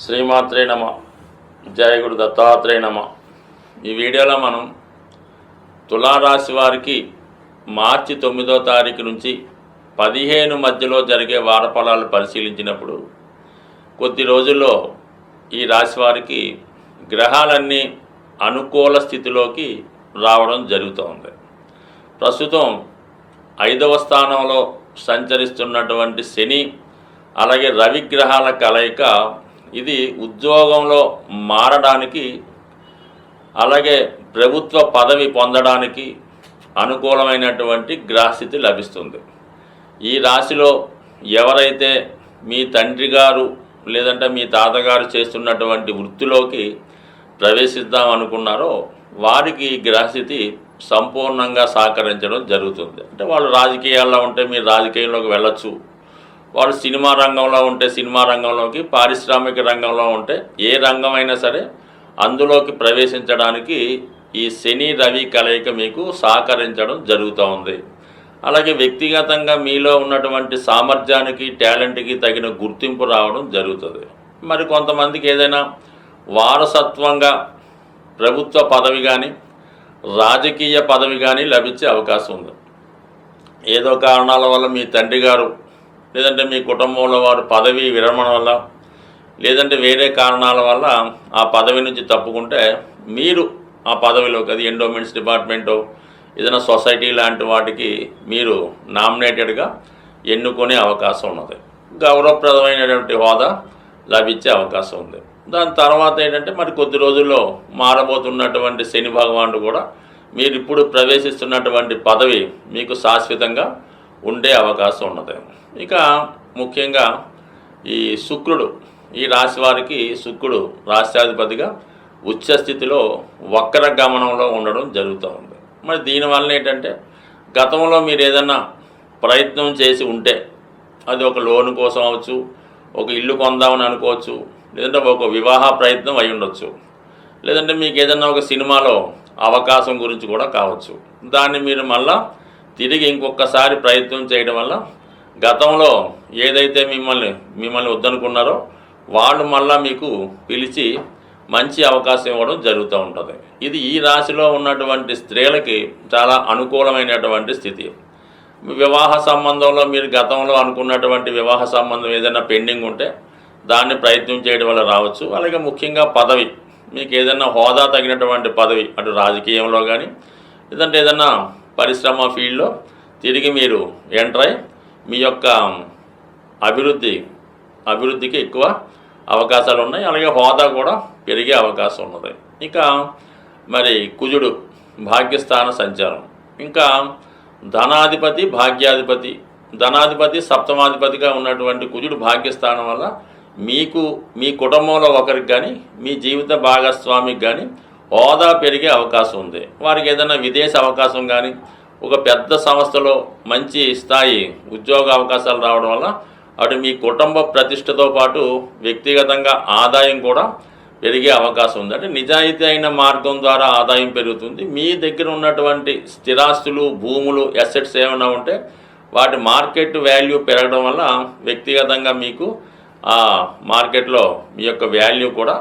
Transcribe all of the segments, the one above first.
శ్రీమాత్రే నమ. జయ గురు దత్తాత్రేయ నమ. ఈ వీడియోలో మనం తులారాశి వారికి మార్చి 9వ తారీఖు నుంచి 15 మధ్యలో జరిగే వారఫలాలు పరిశీలించినప్పుడు కొద్ది రోజుల్లో ఈ రాశి వారికి గ్రహాలన్నీ అనుకూల స్థితిలోకి రావడం జరుగుతుంది. ప్రస్తుతం 5వ స్థానంలో సంచరిస్తున్నటువంటి శని అలాగే రవి గ్రహాల కలయిక ఇది ఉద్యోగంలో మారడానికి అలాగే ప్రభుత్వ పదవి పొందడానికి అనుకూలమైనటువంటి గ్రహస్థితి లభిస్తుంది. ఈ రాశిలో ఎవరైతే మీ తండ్రి గారు లేదంటే మీ తాతగారు చేస్తున్నటువంటి వృత్తిలోకి ప్రవేశిద్దాం అనుకున్నారో వారికి ఈ గ్రహస్థితి సంపూర్ణంగా సహకరించడం జరుగుతుంది. అంటే వాళ్ళు రాజకీయాల్లో ఉంటే మీరు రాజకీయంలోకి వెళ్ళొచ్చు, వాళ్ళు సినిమా రంగంలో ఉంటే సినిమా రంగంలోకి, పారిశ్రామిక రంగంలో ఉంటే ఏ రంగమైనా సరే అందులోకి ప్రవేశించడానికి ఈ శని రవి కలయిక మీకు సహకరించడం జరుగుతూ ఉంది. అలాగే వ్యక్తిగతంగా మీలో ఉన్నటువంటి సామర్థ్యానికి టాలెంట్కి తగిన గుర్తింపు రావడం జరుగుతుంది. మరి కొంతమందికి ఏదైనా వారసత్వంగా ప్రభుత్వ పదవి కానీ రాజకీయ పదవి కానీ లభించే అవకాశం ఉంది. ఏదో కారణాల వల్ల మీ తండ్రి గారు లేదంటే మీ కుటుంబంలో వారు పదవి విరమణ వల్ల లేదంటే వేరే కారణాల వల్ల ఆ పదవి నుంచి తప్పుకుంటే మీరు ఆ పదవిలోకి, అది ఎండోమెంట్స్ డిపార్ట్మెంటో ఏదైనా సొసైటీ లాంటి వాటికి మీరు నామినేటెడ్గా ఎన్నుకునే అవకాశం ఉన్నది. గౌరవప్రదమైనటువంటి హోదా లభించే అవకాశం ఉంది. దాని తర్వాత ఏంటంటే మరి కొద్ది రోజుల్లో మారబోతున్నటువంటి శని భగవానుడు కూడా మీరు ఇప్పుడు ప్రవేశిస్తున్నటువంటి పదవి మీకు శాశ్వతంగా ఉండే అవకాశం ఉన్నది. ఇక ముఖ్యంగా ఈ శుక్రుడు, ఈ రాశి వారికి శుక్రుడు రాష్ట్రాధిపతిగా ఉచ్చస్థితిలో వక్ర గమనంలో ఉండడం జరుగుతూ ఉంది. మరి దీనివల్ల ఏంటంటే గతంలో మీరు ఏదన్నా ప్రయత్నం చేసి ఉంటే అది ఒక లోన్ కోసం అవచ్చు, ఒక ఇల్లు కొందామని అనుకోవచ్చు, లేదంటే ఒక వివాహ ప్రయత్నం అయి ఉండొచ్చు, లేదంటే మీకు ఏదన్నా ఒక సినిమాలో అవకాశం గురించి కూడా కావచ్చు. దాన్ని మీరు మళ్ళా తిరిగి ఇంకొకసారి ప్రయత్నం చేయడం వల్ల గతంలో ఏదైతే మిమ్మల్ని వద్దనుకున్నారో వాళ్ళు మళ్ళా మీకు పిలిచి మంచి అవకాశం ఇవ్వడం జరుగుతూ ఉంటుంది. ఇది ఈ రాశిలో ఉన్నటువంటి స్త్రీలకి చాలా అనుకూలమైనటువంటి స్థితి. వివాహ సంబంధంలో మీరు గతంలో అనుకున్నటువంటి వివాహ సంబంధం ఏదైనా పెండింగ్ ఉంటే దాన్ని ప్రయత్నం చేయడం వల్ల రావచ్చు. అలాగే ముఖ్యంగా పదవి, మీకు ఏదైనా హోదా తగినటువంటి పదవి అటు రాజకీయంలో కానీ లేదంటే ఏదైనా పరిశ్రమ ఫీల్డ్లో తిరిగి మీరు ఎంటర్ అయి మీ యొక్క అభివృద్ధికి ఎక్కువ అవకాశాలు ఉన్నాయి. అలాగే హోదా కూడా పెరిగే అవకాశం ఉన్నది. ఇక మరి కుజుడు భాగ్యస్థాన సంచారం, ఇంకా ధనాధిపతి ధనాధిపతి సప్తమాధిపతిగా ఉన్నటువంటి కుజుడు భాగ్యస్థానం వల్ల మీకు మీ కుటుంబంలో ఒకరికి కానీ మీ జీవిత భాగస్వామికి కానీ హోదా పెరిగే అవకాశం ఉంది. వారికి ఏదైనా విదేశ అవకాశం కానీ ఒక పెద్ద సంస్థలో మంచి స్థాయి ఉద్యోగ అవకాశాలు రావడం వల్ల అటు మీ కుటుంబ ప్రతిష్టతో పాటు వ్యక్తిగతంగా ఆదాయం కూడా పెరిగే అవకాశం ఉంది. అంటే నిజాయితీ అయిన మార్గం ద్వారా ఆదాయం పెరుగుతుంది. మీ దగ్గర ఉన్నటువంటి స్థిరాస్తులు, భూములు, అసెట్స్ ఏమైనా ఉంటే వాటి మార్కెట్ వాల్యూ పెరగడం వల్ల వ్యక్తిగతంగా మీకు ఆ మార్కెట్లో మీ యొక్క వాల్యూ కూడా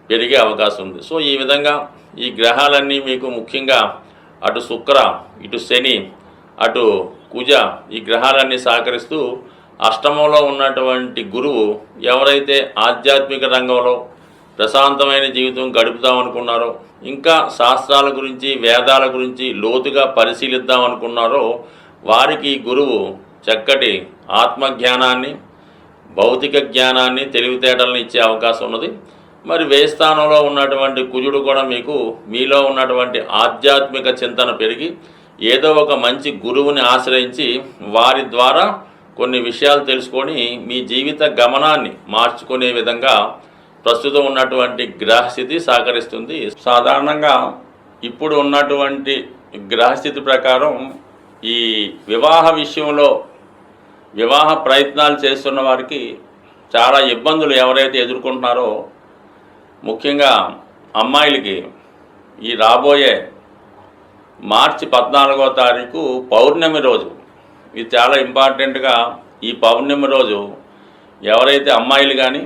పెరిగే అవకాశం ఉంది. సో ఈ విధంగా ఈ గ్రహాలన్నీ మీకు ముఖ్యంగా అటు శుక్ర, ఇటు శని, అటు కుజ, ఈ గ్రహాలన్నీ సహకరిస్తూ అష్టమంలో ఉన్నటువంటి గురువు ఎవరైతే ఆధ్యాత్మిక రంగంలో ప్రశాంతమైన జీవితం గడుపుతామనుకున్నారో, ఇంకా శాస్త్రాల గురించి వేదాల గురించి లోతుగా పరిశీలిద్దాం అనుకున్నారో వారికి గురువు చక్కటి ఆత్మజ్ఞానాన్ని, భౌతిక జ్ఞానాన్ని, తెలివితేటలను ఇచ్చే అవకాశం ఉన్నది. మరి వ్యయ స్థానంలో ఉన్నటువంటి కుజుడు కూడా మీకు మీలో ఉన్నటువంటి ఆధ్యాత్మిక చింతన పెరిగి ఏదో ఒక మంచి గురువుని ఆశ్రయించి వారి ద్వారా కొన్ని విషయాలు తెలుసుకొని మీ జీవిత గమనాన్ని మార్చుకునే విధంగా ప్రస్తుతం ఉన్నటువంటి గ్రహస్థితి సహకరిస్తుంది. సాధారణంగా ఇప్పుడు ఉన్నటువంటి గ్రహస్థితి ప్రకారం ఈ వివాహ విషయంలో వివాహ ప్రయత్నాలు చేస్తున్న వారికి చాలా ఇబ్బందులు ఎవరైతే ఎదుర్కొంటున్నారో, ముఖ్యంగా అమ్మాయిలకి ఈ రాబోయే మార్చి 14వ తారీఖు పౌర్ణమి రోజు, ఇది చాలా ఇంపార్టెంట్గా ఈ పౌర్ణమి రోజు ఎవరైతే అమ్మాయిలు కానీ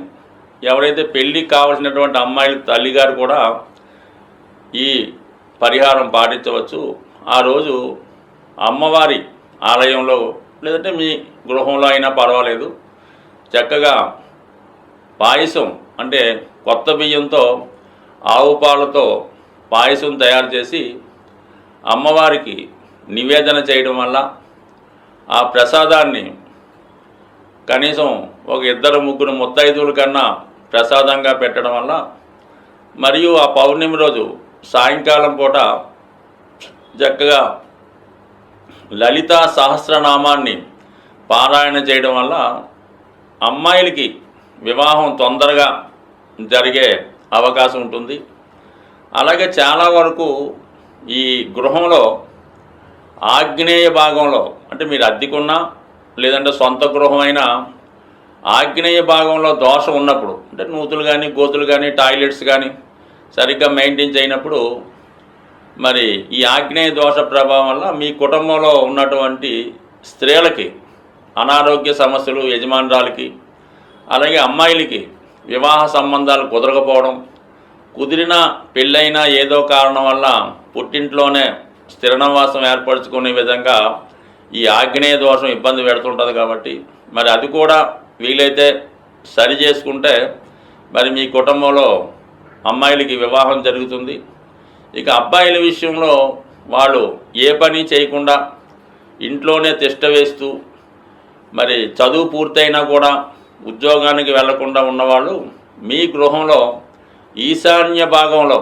ఎవరైతే పెళ్ళికి కావాల్సినటువంటి అమ్మాయిల తల్లిగారు కూడా ఈ పరిహారం పాటించవచ్చు. ఆ రోజు అమ్మవారి ఆలయంలో లేదంటే మీ గృహంలో అయినా పర్వాలేదు, చక్కగా పాయసం అంటే కొత్త బియ్యంతో ఆవు పాలతో పాయసం తయారు చేసి అమ్మవారికి నివేదన చేయడం వల్ల ఆ ప్రసాదాన్ని కనీసం ఒక 2-3 ముత్తైదువుల కన్నా ప్రసాదంగా పెట్టడం వల్ల, మరియు ఆ పౌర్ణమి రోజు సాయంకాలం పూట చక్కగా లలితా సహస్రనామాన్ని పారాయణ చేయడం వల్ల అమ్మాయిలకి వివాహం తొందరగా జరిగే అవకాశం ఉంటుంది. అలాగే చాలా వరకు ఈ గృహంలో ఆగ్నేయ భాగంలో, అంటే మీరు అద్దెకున్నా లేదంటే సొంత గృహమైనా ఆగ్నేయ భాగంలో దోషం ఉన్నప్పుడు, అంటే నూతులు కానీ గోతులు కానీ టాయిలెట్స్ కానీ సరిగ్గా మెయింటైన్ చేయనప్పుడు, మరి ఈ ఆగ్నేయ దోష ప్రభావం వల్ల మీ కుటుంబంలో ఉన్నటువంటి స్త్రీలకి అనారోగ్య సమస్యలు, యజమానురాలకి అలాగే అమ్మాయిలకి వివాహ సంబంధాలు కుదరకపోవడం, కుదిరిన పెళ్ళైనా ఏదో కారణం వల్ల పుట్టింట్లోనే స్థిర నివాసం ఏర్పరచుకునే విధంగా ఈ ఆగ్నేయ దోషం ఇబ్బంది పెడుతుంటుంది. కాబట్టి మరి అది కూడా వీలైతే సరి చేసుకుంటే మరి మీ కుటుంబంలో అమ్మాయిలకి వివాహం జరుగుతుంది. ఇక అబ్బాయిల విషయంలో వాళ్ళు ఏ పని చేయకుండా ఇంట్లోనే తిష్ట వేస్తూ మరి చదువు పూర్తయినా కూడా ఉద్యోగానికి వెళ్లకుండా ఉన్నవాళ్ళు మీ గృహంలో ఈశాన్య భాగంలో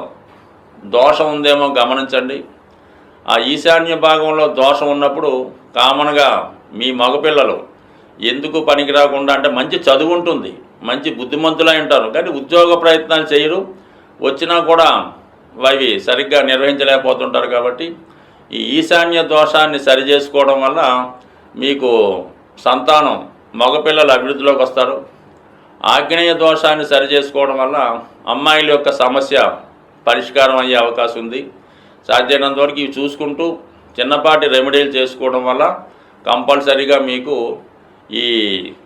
దోషం ఉందేమో గమనించండి. ఆ ఈశాన్య భాగంలో దోషం ఉన్నప్పుడు కామన్గా మీ మగపిల్లలు ఎందుకు పనికి రాకుండా, అంటే మంచి చదువు ఉంటుంది, మంచి బుద్ధిమంతులై ఉంటారు, కానీ ఉద్యోగ ప్రయత్నాలు చేయరు, వచ్చినా కూడా అవి సరిగ్గా నిర్వహించలేకపోతుంటారు. కాబట్టి ఈ ఈశాన్య దోషాన్ని సరి చేసుకోవడం వల్ల మీకు సంతానం మగపిల్లలు అభివృద్ధిలోకి వస్తారు. ఆగ్నేయ దోషాన్ని సరి చేసుకోవడం వల్ల అమ్మాయిల యొక్క సమస్య పరిష్కారం అయ్యే అవకాశం ఉంది. సాధ్యమైనంత వరకు ఇవి చూసుకుంటూ చిన్నపాటి రెమెడీలు చేసుకోవడం వల్ల కంపల్సరీగా మీకు ఈ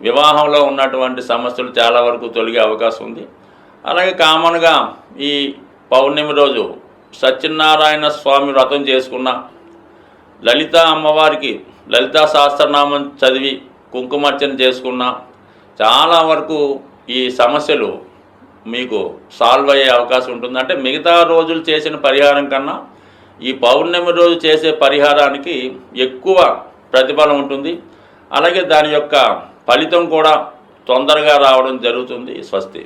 వివాహంలో ఉన్నటువంటి సమస్యలు చాలా వరకు తొలగే అవకాశం ఉంది. అలాగే కామన్గా ఈ పౌర్ణమి రోజు సత్యనారాయణ స్వామి వ్రతం చేసుకున్న, లలిత అమ్మవారికి లలితా సహస్రనామం చదివి కుంకుమార్చన చేసుకున్న చాలా వరకు ఈ సమస్యలు మీకు సాల్వ్ అయ్యే అవకాశం ఉంటుంది. అంటే మిగతా రోజులు చేసిన పరిహారం కన్నా ఈ పౌర్ణమి రోజు చేసే పరిహారానికి ఎక్కువ ప్రతిఫలం ఉంటుంది. అలాగే దాని యొక్క ఫలితం కూడా తొందరగా రావడం జరుగుతుంది. స్వస్తి.